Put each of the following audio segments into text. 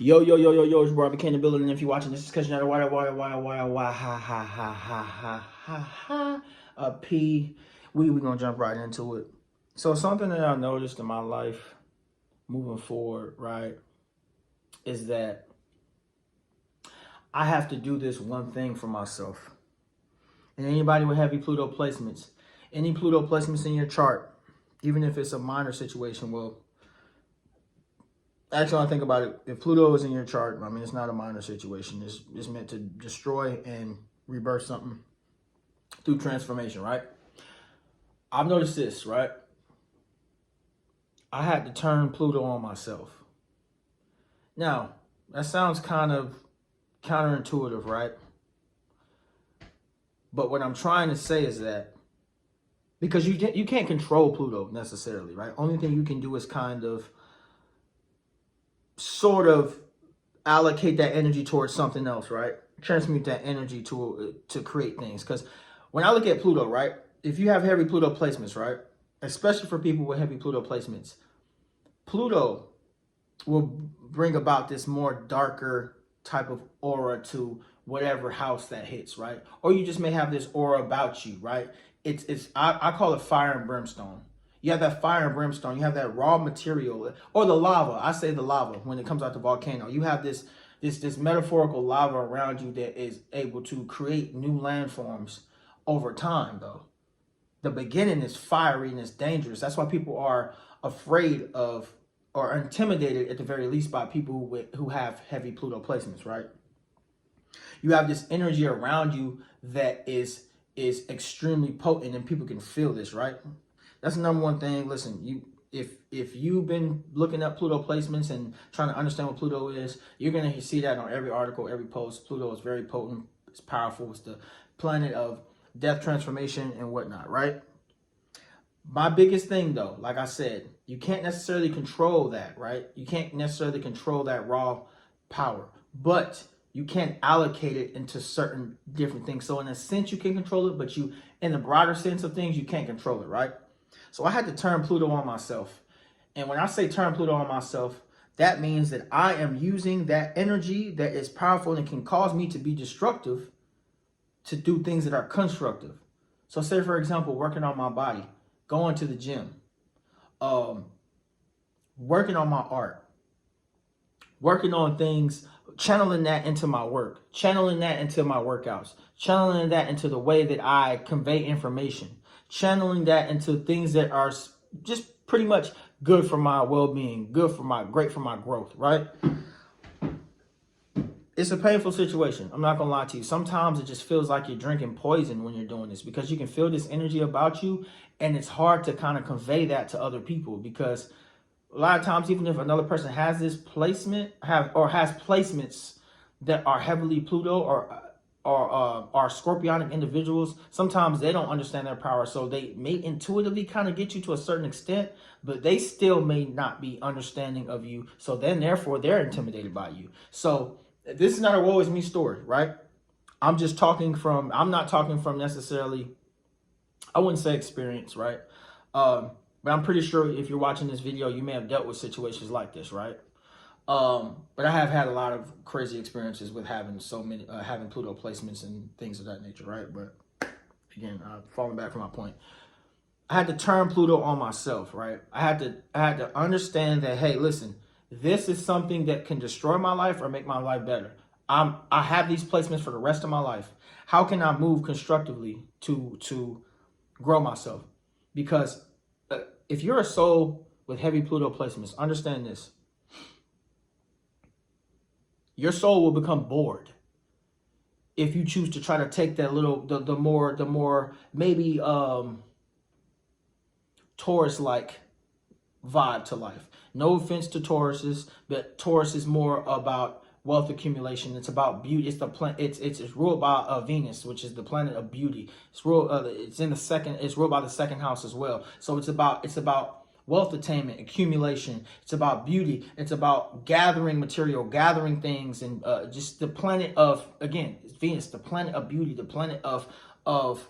Yo, yo, yo, yo, yo, it's Rob McCain in the building. And if you're watching this discussion out of why, ha, P, we gonna jump right into it. So something that I noticed in my life moving forward, right, is that I have to do this one thing for myself. And anybody with heavy Pluto placements, any Pluto placements in your chart, even if it's a minor situation, well, actually, when I think about it, if Pluto is in your chart, I mean, it's not a minor situation. It's meant to destroy and rebirth something through transformation, right? I've noticed this, right? I had to turn Pluto on myself. Now, that sounds kind of counterintuitive, right? But what I'm trying to say is that because you can't control Pluto necessarily, right? Only thing you can do is kind of sort of allocate that energy towards something else, right? Transmute that energy to create things. Because when I look at Pluto, right, if you have heavy Pluto placements, right, especially for people with heavy Pluto placements, Pluto will bring about this more darker type of aura to whatever house that hits, right? Or you just may have this aura about you, right? I call it fire and brimstone. You have that fire and brimstone. You have that raw material, or the lava. I say the lava when it comes out the volcano. You have this metaphorical lava around you that is able to create new landforms over time. Though the beginning is fiery and it's dangerous. That's why people are afraid of or intimidated at the very least by people who have heavy Pluto placements, right? You have this energy around you that is extremely potent and people can feel this, right? That's the number one thing. Listen, if you've been looking up Pluto placements and trying to understand what Pluto is, you're gonna see that on every article, every post. Pluto is very potent, it's powerful, it's the planet of death, transformation, and whatnot, right? My biggest thing though, like I said, you can't necessarily control that, right? You can't necessarily control that raw power, but you can allocate it into certain different things. So in a sense, you can control it, but in the broader sense of things, you can't control it, right? So I had to turn Pluto on myself. And when I say turn Pluto on myself, that means that I am using that energy that is powerful and can cause me to be destructive to do things that are constructive. So say, for example, working on my body, going to the gym, um, working on my art, working on things, channeling that into my work, channeling that into my workouts, channeling that into the way that I convey information, channeling that into things that are just pretty much good for my well-being, great for my growth, right? It's a painful situation. I'm not gonna lie to you. Sometimes it just feels like you're drinking poison when you're doing this because you can feel this energy about you, and it's hard to kind of convey that to other people because a lot of times, even if another person has this placement, has placements that are heavily Pluto or are scorpionic individuals, sometimes they don't understand their power. So they may intuitively kind of get you to a certain extent, but they still may not be understanding of you. So then therefore they're intimidated by you. So this is not a woe is me story, right? I'm not talking from necessarily, I wouldn't say experience, right? But I'm pretty sure if you're watching this video, you may have dealt with situations like this, right? But I have had a lot of crazy experiences with having so many, having Pluto placements and things of that nature, right? But again, falling back from my point, I had to turn Pluto on myself, right? I had to understand that, hey, listen, this is something that can destroy my life or make my life better. I have these placements for the rest of my life. How can I move constructively to grow myself? Because if you're a soul with heavy Pluto placements, understand this. Your soul will become bored if you choose to try to take that the more maybe Taurus like vibe to life. No offense to Tauruses, but Taurus is more about wealth accumulation. It's about beauty. It's the planet. It's ruled by Venus, which is the planet of beauty. It's ruled. It's in the second. It's ruled by the second house as well. So it's about wealth attainment, accumulation. It's about beauty. It's about gathering material, gathering things, and just the planet of, again, it's Venus, the planet of beauty, the planet of of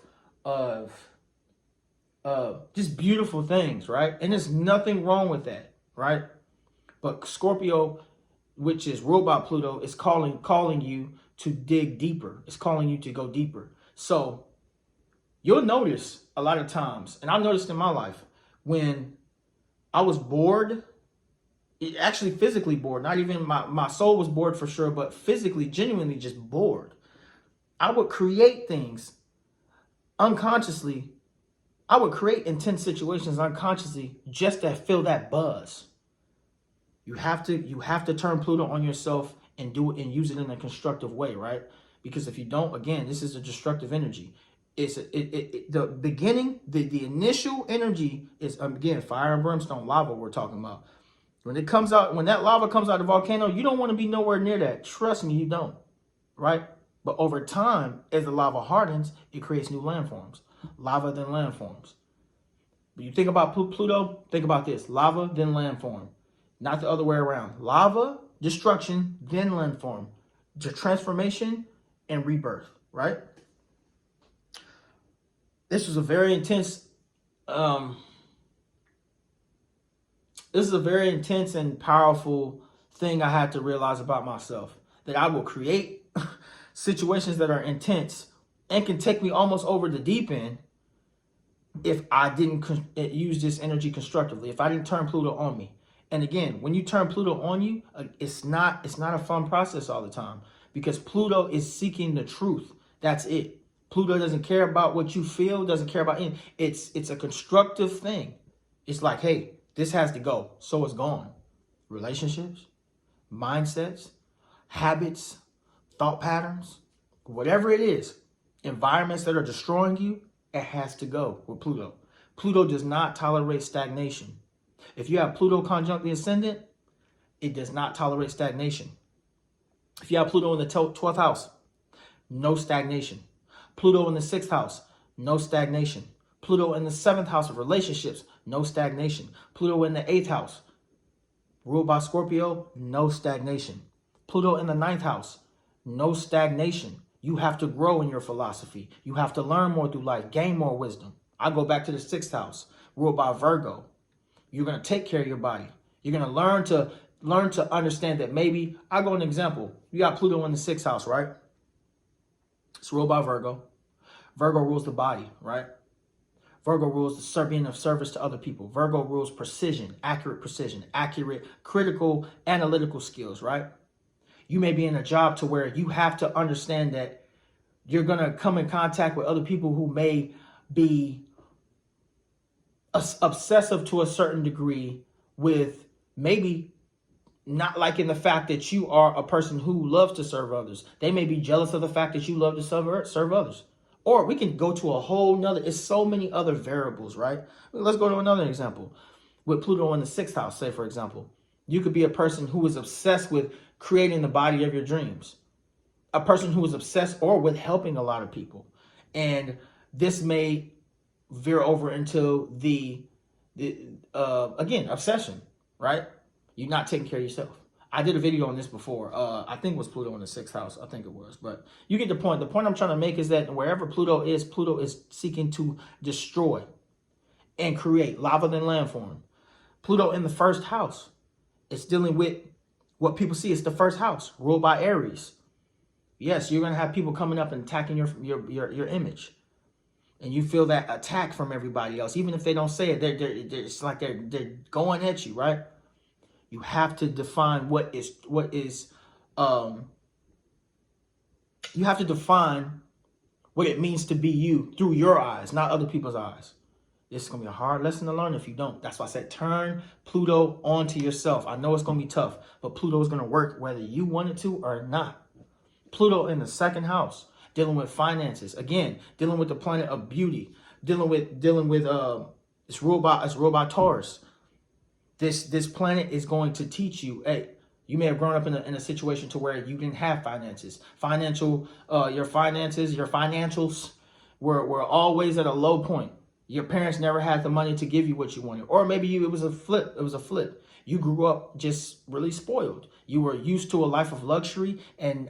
just beautiful things, right? And there's nothing wrong with that, right? But Scorpio which is ruled by Pluto, is calling you to dig deeper. It's calling you to go deeper. So you'll notice a lot of times, and I've noticed in my life, when I was bored, actually physically bored, not even my soul was bored for sure, but physically, genuinely just bored, I would create things unconsciously. I would create intense situations unconsciously just to feel that buzz. You have to turn Pluto on yourself and do it and use it in a constructive way, right? Because if you don't, again, this is a destructive energy. The beginning, the initial energy is, again, fire and brimstone, lava we're talking about. When it comes out, when that lava comes out of the volcano, you don't want to be nowhere near that. Trust me, you don't, right? But over time, as the lava hardens, it creates new landforms. Lava, then landforms. When you think about Pluto, think about this. Lava, then landform. Not the other way around. Lava, destruction, then landform. Transformation and rebirth, right? This was a very intense this is a very intense and powerful thing I had to realize about myself, that I will create situations that are intense and can take me almost over the deep end if I didn't use this energy constructively, if I didn't turn Pluto on me. And again, when you turn Pluto on you, it's not a fun process all the time, because Pluto is seeking the truth. That's it. Pluto doesn't care about what you feel, doesn't care about anything. It's a constructive thing. It's like, hey, this has to go, so it's gone. Relationships, mindsets, habits, thought patterns, whatever it is, environments that are destroying you, it has to go with Pluto. Pluto does not tolerate stagnation. If you have Pluto conjunct the ascendant, it does not tolerate stagnation. If you have Pluto in the 12th house, no stagnation. Pluto in the 6th house, no stagnation. Pluto in the 7th house of relationships, no stagnation. Pluto in the 8th house, ruled by Scorpio, no stagnation. Pluto in the 9th house, no stagnation. You have to grow in your philosophy. You have to learn more through life, gain more wisdom. I go back to the 6th house, ruled by Virgo. You're going to take care of your body. You're going to learn to understand that maybe, I'll go an example. You got Pluto in the 6th house, right? It's ruled by Virgo. Virgo rules the body, right? Virgo rules the being of service to other people. Virgo rules precision, accurate, critical, analytical skills, right? You may be in a job to where you have to understand that you're going to come in contact with other people who may be obsessive to a certain degree with maybe not liking the fact that you are a person who loves to serve others. They may be jealous of the fact that you love to serve others. Or we can go to a whole nother, it's so many other variables, right? Let's go to another example. With Pluto in the 6th house, say for example, you could be a person who is obsessed with creating the body of your dreams. A person who is obsessed or with helping a lot of people. And this may veer over into the again, obsession, right? You're not taking care of yourself. I did a video on this before. I think it was Pluto in the 6th house. I think it was. But you get the point. The point I'm trying to make is that wherever Pluto is seeking to destroy and create lava than landform. Pluto in the 1st house. It's dealing with what people see as the 1st house, ruled by Aries. Yes, you're going to have people coming up and attacking your image. And you feel that attack from everybody else. Even if they don't say it, it's like they're going at you, right? You have to define you have to define what it means to be you through your eyes, not other people's eyes. This is going to be a hard lesson to learn if you don't. That's why I said turn Pluto onto yourself. I know it's going to be tough, but Pluto is going to work whether you want it to or not. Pluto in the 2nd house, dealing with finances. Again, dealing with the planet of beauty. Dealing with it's ruled by Taurus. This planet is going to teach you, hey, you may have grown up in a situation to where you didn't have finances. Your financials were always at a low point. Your parents never had the money to give you what you wanted. Or maybe it was a flip. You grew up just really spoiled. You were used to a life of luxury, and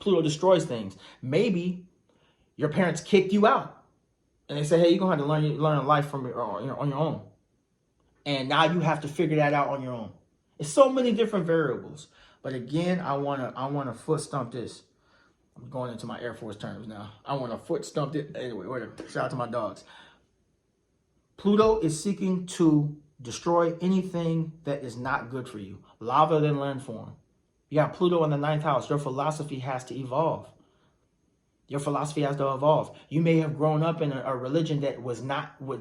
Pluto destroys things. Maybe your parents kicked you out and they said, hey, you're going to have to learn a life from on your own. And now you have to figure that out on your own. It's so many different variables. But again, I wanna foot stump this. I'm going into my Air Force terms now. I want to foot stump it. Anyway, whatever. Shout out to my dogs. Pluto is seeking to destroy anything that is not good for you. Lava than landform. You got Pluto in the 9th house. Your philosophy has to evolve. Your philosophy has to evolve. You may have grown up in a religion that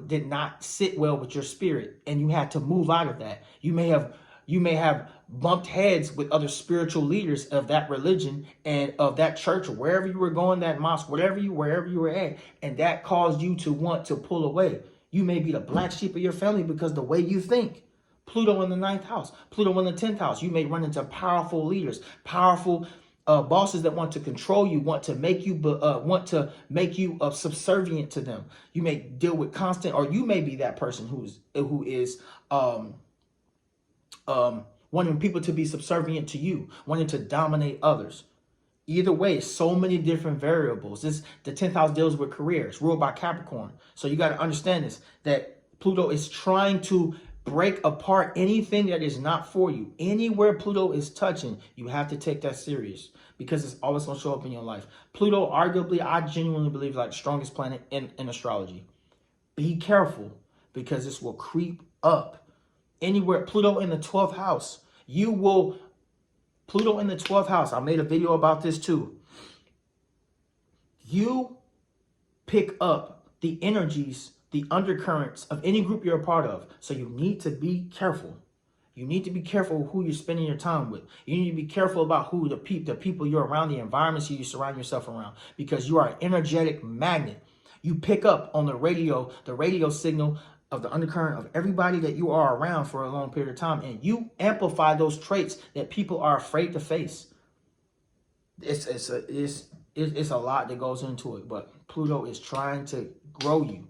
did not sit well with your spirit, and you had to move out of that. You may have bumped heads with other spiritual leaders of that religion and of that church, or wherever you were going, that mosque, wherever you were at, and that caused you to want to pull away. You may be the black sheep of your family because the way you think. Pluto in the 9th house, Pluto in the 10th house. You may run into powerful leaders, powerful bosses that want to control you, want to make you subservient to them. You may deal with constant, or you may be that person who is wanting people to be subservient to you, wanting to dominate others. Either way, so many different variables. The 10th house deals with careers, ruled by Capricorn. So you got to understand this, that Pluto is trying to break apart anything that is not for you. Anywhere Pluto is touching, you have to take that serious, because it's always going to show up in your life. Pluto, arguably, I genuinely believe, is like the strongest planet in astrology. Be careful, because this will creep up. Anywhere, Pluto in the 12th house, Pluto in the 12th house, I made a video about this too. You pick up the energies, the undercurrents of any group you're a part of. So you need to be careful. You need to be careful who you're spending your time with. You need to be careful about who the people you're around, the environments you surround yourself around, because you are an energetic magnet. You pick up on the radio signal of the undercurrent of everybody that you are around for a long period of time, and you amplify those traits that people are afraid to face. It's a lot that goes into it, but Pluto is trying to grow you.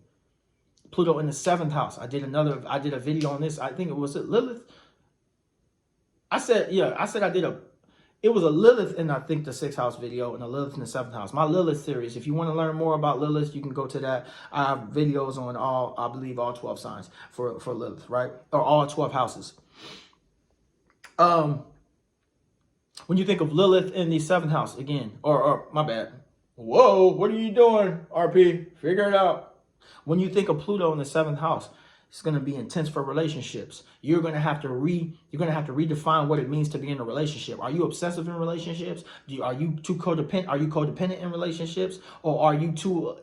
Pluto in the 7th house. I did a video on this. I think it was Lilith. It was a Lilith in, I think, the 6th house video, and a Lilith in the 7th house. My Lilith series. If you want to learn more about Lilith, you can go to that. I have videos on I believe all 12 signs for Lilith, right? Or all 12 houses. When you think of Lilith in the 7th house, again, or my bad. Whoa, what are you doing, RP? Figure it out. When you think of Pluto in the 7th house, it's going to be intense for relationships. You're going to have to redefine what it means to be in a relationship. Are you obsessive in relationships? Are you too codependent? Are you codependent in relationships, or are you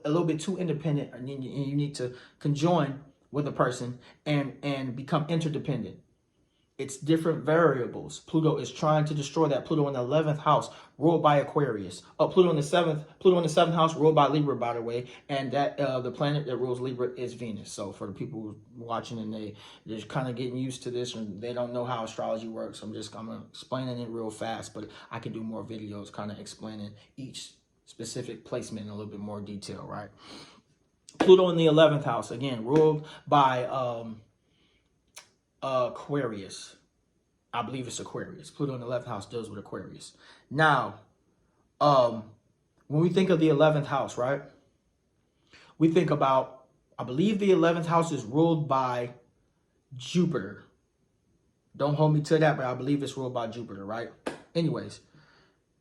a little bit too independent, and you need to conjoin with a person and become interdependent? It's different variables. Pluto is trying to destroy that. Pluto in the 11th house, ruled by Aquarius. Pluto in the 7th house, ruled by Libra, by the way. And that the planet that rules Libra is Venus. So for the people watching and they're just kind of getting used to this, and they don't know how astrology works, I'm explaining it real fast, but I can do more videos kind of explaining each specific placement in a little bit more detail, right? Pluto in the 11th house, again, ruled by Aquarius. I believe it's Aquarius. Pluto in the 11th house deals with Aquarius. Now, when we think of the 11th house, right? We think about, I believe the 11th house is ruled by Jupiter. Don't hold me to that, but I believe it's ruled by Jupiter, right? Anyways,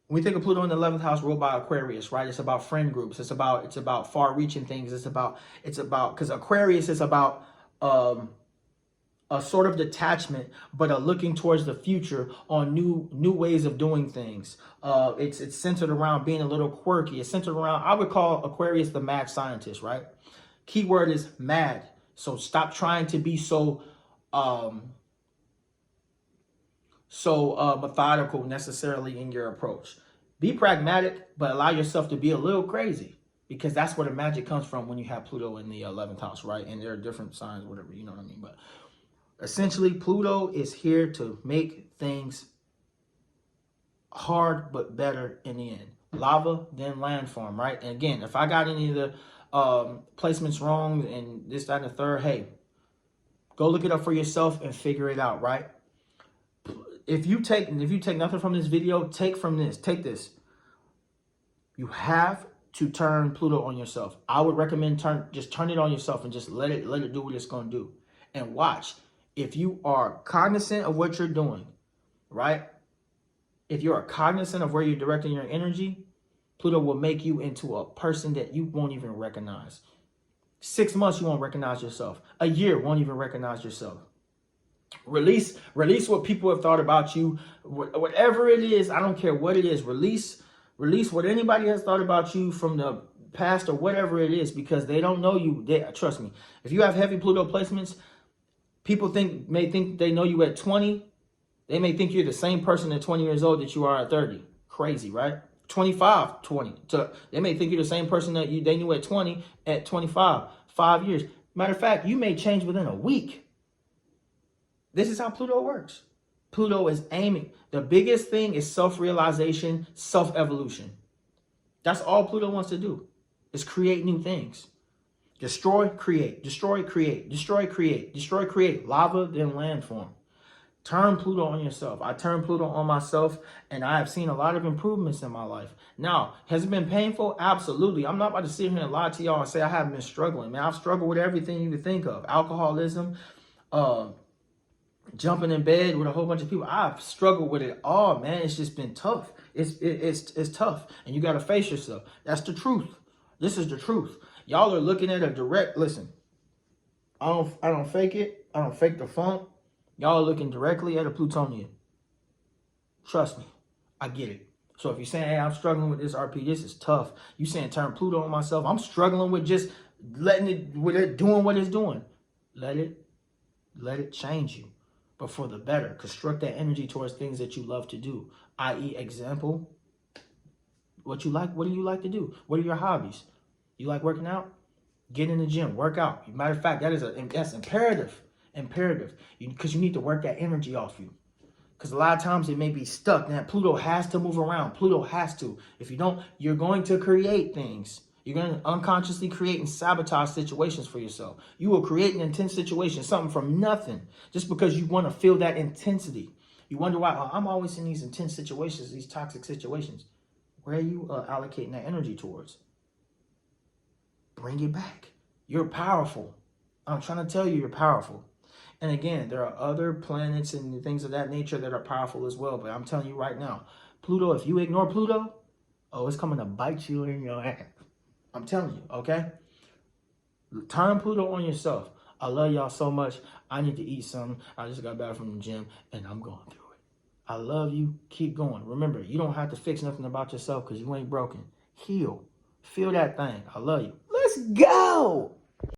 when we think of Pluto in the 11th house ruled by Aquarius, right? It's about friend groups. It's about far-reaching things. It's about because Aquarius is about a sort of detachment, but a looking towards the future on new ways of doing things. It's centered around being a little quirky. It's centered around, I would call Aquarius the mad scientist, right? Keyword is mad. So stop trying to be so methodical necessarily in your approach. Be pragmatic, but allow yourself to be a little crazy, because that's where the magic comes from when you have Pluto in the 11th house, right? And there are different signs, whatever, you know what I mean? But essentially, Pluto is here to make things hard but better in the end. Lava, then landform, right? And again, if I got any of the placements wrong and this, that, and the third, hey, go look it up for yourself and figure it out, right? If you take nothing from this video, take this. You have to turn Pluto on yourself. I would recommend turn it on yourself and just let it do what it's going to do, and watch. if you are cognizant of what you're doing, right? If you are cognizant of where you're directing your energy, Pluto will make you into a person that you won't even recognize. 6 months, you won't recognize yourself. A year, won't even recognize yourself. Release what people have thought about you. Whatever it is, I don't care what it is. Release what anybody has thought about you from the past or whatever it is, because they don't know you. Trust me. If you have heavy Pluto placements, people may think they know you at 20. They may think you're the same person at 20 years old that you are at 30. Crazy, right? 25, 20. So they may think you're the same person that they knew at 20 at 25. 5 years. Matter of fact, you may change within a week. This is how Pluto works. Pluto is aiming. The biggest thing is self-realization, self-evolution. That's all Pluto wants to do, is create new things. Destroy, create. Destroy, create. Destroy, create. Destroy, create. Lava, then land form. Turn Pluto on yourself. I turned Pluto on myself, and I have seen a lot of improvements in my life. Now, has it been painful? Absolutely. I'm not about to sit here and lie to y'all and say I haven't been struggling. Man, I've struggled with everything you could think of. Alcoholism, jumping in bed with a whole bunch of people. I've struggled with it all, man. It's just been tough. It's tough, and you got to face yourself. That's the truth. This is the truth. Y'all are looking at a direct. Listen, I don't fake it. I don't fake the funk. Y'all are looking directly at a Plutonian. Trust me, I get it. So if you're saying, hey, I'm struggling with this RP, this is tough. You saying turn Pluto on myself. I'm struggling with just with it doing what it's doing. Let it change you, but for the better. Construct that energy towards things that you love to do. I.e., example, what you like. What do you like to do? What are your hobbies? You like working out? Get in the gym, work out. Matter of fact, that's imperative. Imperative, because you need to work that energy off you. Because a lot of times it may be stuck. Now Pluto has to move around. Pluto has to. If you don't, you're going to create things. You're going to unconsciously create and sabotage situations for yourself. You will create an intense situation, something from nothing, just because you want to feel that intensity. You wonder why, oh, I'm always in these intense situations, these toxic situations. Where are you allocating that energy towards? Bring it back. You're powerful. I'm trying to tell you, you're powerful. And again, there are other planets and things of that nature that are powerful as well. But I'm telling you right now, Pluto, if you ignore Pluto, oh, it's coming to bite you in your ass. I'm telling you, okay? Turn Pluto on yourself. I love y'all so much. I need to eat something. I just got back from the gym, and I'm going through it. I love you. Keep going. Remember, you don't have to fix nothing about yourself because you ain't broken. Heal. Feel that thing. I love you. Let's go.